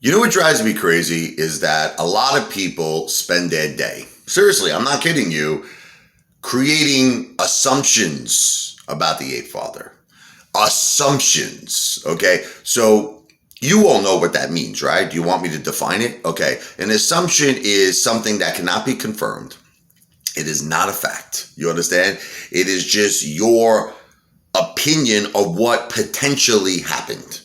You know what drives me crazy is that a lot of people spend their day, seriously, I'm not kidding you, creating assumptions about the Ape Father. Assumptions, okay? So you all know what that means, right? Do you want me to define it? Okay, an assumption is something that cannot be confirmed. It is not a fact. You understand? It is just your opinion of what potentially happened,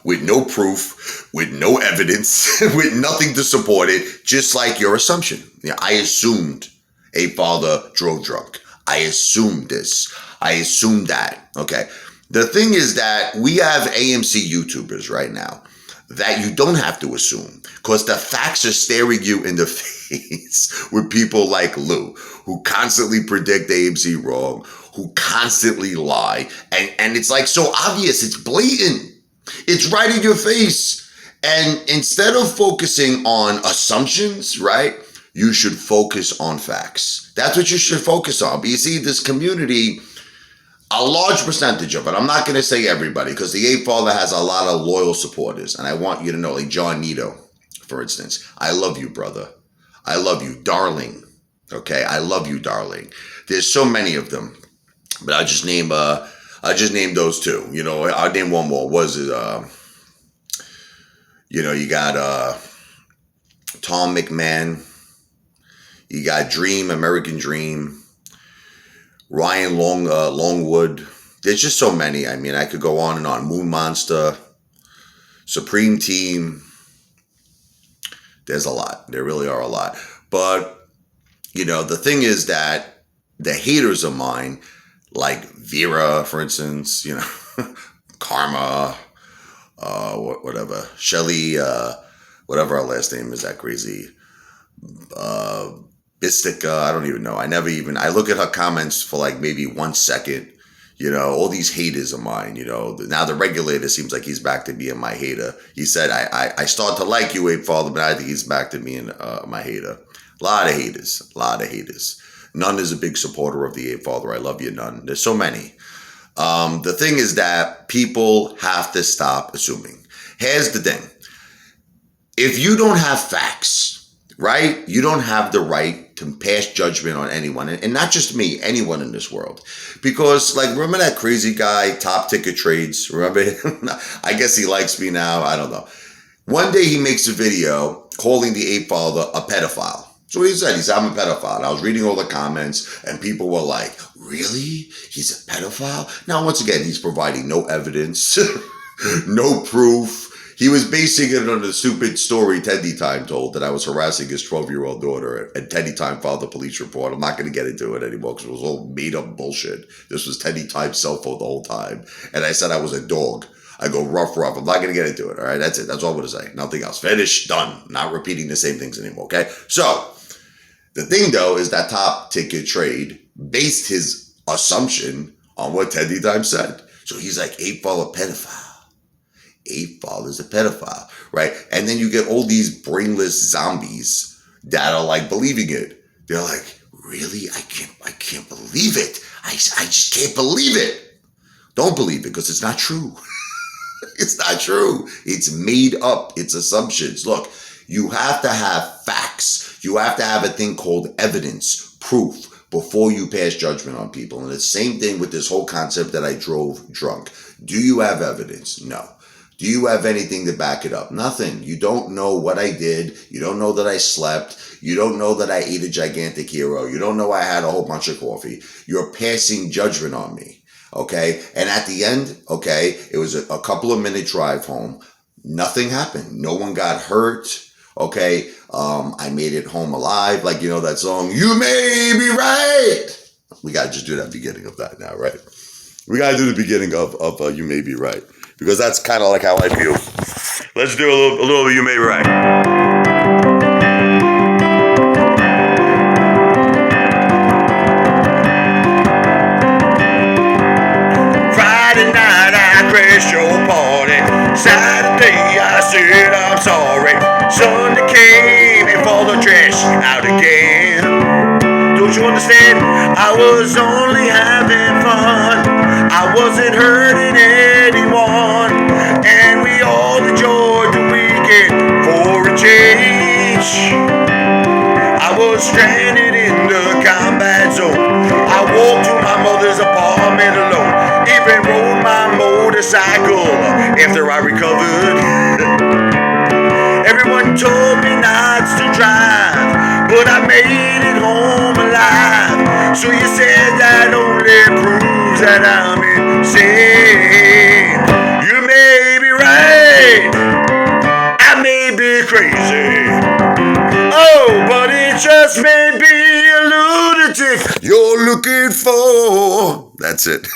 with no proof, with no evidence, with nothing to support it, just like your assumption. Yeah, I assumed a father drove drunk. I assumed this. I assumed that. Okay. The thing is that we have AMC YouTubers right now that you don't have to assume, because the facts are staring you in the face with people like Lou, who constantly predict AMC wrong, who constantly lie. And it's like so obvious, it's blatant. It's right in your face. And instead of focusing on assumptions, right, you should focus on facts. That's what you should focus on. But you see, this community, a large percentage of it, I'm not going to say everybody, because the Ape Father has a lot of loyal supporters. And I want you to know, like John Nito, for instance, I love you, brother. I love you, darling. Okay, I love you, darling. There's so many of them, but I just name those two. You know, I'll name one more. Was it, you got Tom McMahon. You got Dream, American Dream. Ryan Longwood. There's just so many. I mean, I could go on and on. Moon Monster. Supreme Team. There's a lot. There really are a lot. But, the thing is that the haters of mine, like Vera, for instance, Karma, whatever, Shelly, whatever our last name is, that crazy, Bistica, I don't even know. I look at her comments for like maybe 1 second, all these haters of mine, now the regulator seems like he's back to being my hater. He said, I start to like you, Ape Father, but I think he's back to being my hater. A lot of haters. None is a big supporter of the Ape Father. I love you, None. There's so many. The thing is that people have to stop assuming. Here's the thing. If you don't have facts, right, you don't have the right to pass judgment on anyone. And not just me, anyone in this world. Because, remember that crazy guy, Top Ticket Trades? Remember him? I guess he likes me now. I don't know. One day he makes a video calling the Ape Father a pedophile. So he said, I'm a pedophile. And I was reading all the comments, and people were like, really? He's a pedophile? Now, once again, he's providing no evidence, no proof. He was basing it on a stupid story Teddy Time told, that I was harassing his 12-year-old daughter, and Teddy Time filed a police report. I'm not going to get into it anymore because it was all made-up bullshit. This was Teddy Time's cell phone the whole time. And I said I was a dog. I go rough. I'm not going to get into it, all right? That's it. That's all I'm going to say. Nothing else. Finish. Done. Not repeating the same things anymore, okay? So, the thing, though, is that Top Ticket Trade based his assumption on what Teddy Time said. So he's like, Ape Father pedophile. Ape Father's a pedophile, right? And then you get all these brainless zombies that are like believing it. They're like, really? I can't believe it. I just can't believe it. Don't believe it, because it's not true. It's not true. It's made up. It's assumptions. Look, you have to have facts. You have to have a thing called evidence, proof, before you pass judgment on people. And the same thing with this whole concept that I drove drunk. Do you have evidence? No. Do you have anything to back it up? Nothing. You don't know what I did. You don't know that I slept. You don't know that I ate a gigantic hero. You don't know I had a whole bunch of coffee. You're passing judgment on me. Okay? And at the end, okay, it was a couple of minute drive home. Nothing happened. No one got hurt. Okay? I made it home alive. That song, You May Be Right. We got to just do that beginning of that now, right? We got to do the beginning of You May Be Right. Because that's kind of like how I feel. Let's do a little You May Be Right. Friday night I crashed your party. Saturday I said I'm sorry. Sunday came and for the trash out again. Don't you understand? I was only having fun. I wasn't hurting anyone, and we all enjoyed the weekend. made alone. Even rode my motorcycle after I recovered. Everyone told me not to drive, but I made it home alive. So you said that only proves that I'm insane. You may be right, I may be crazy. Oh, but it just may be a lunatic you're looking for. That's it.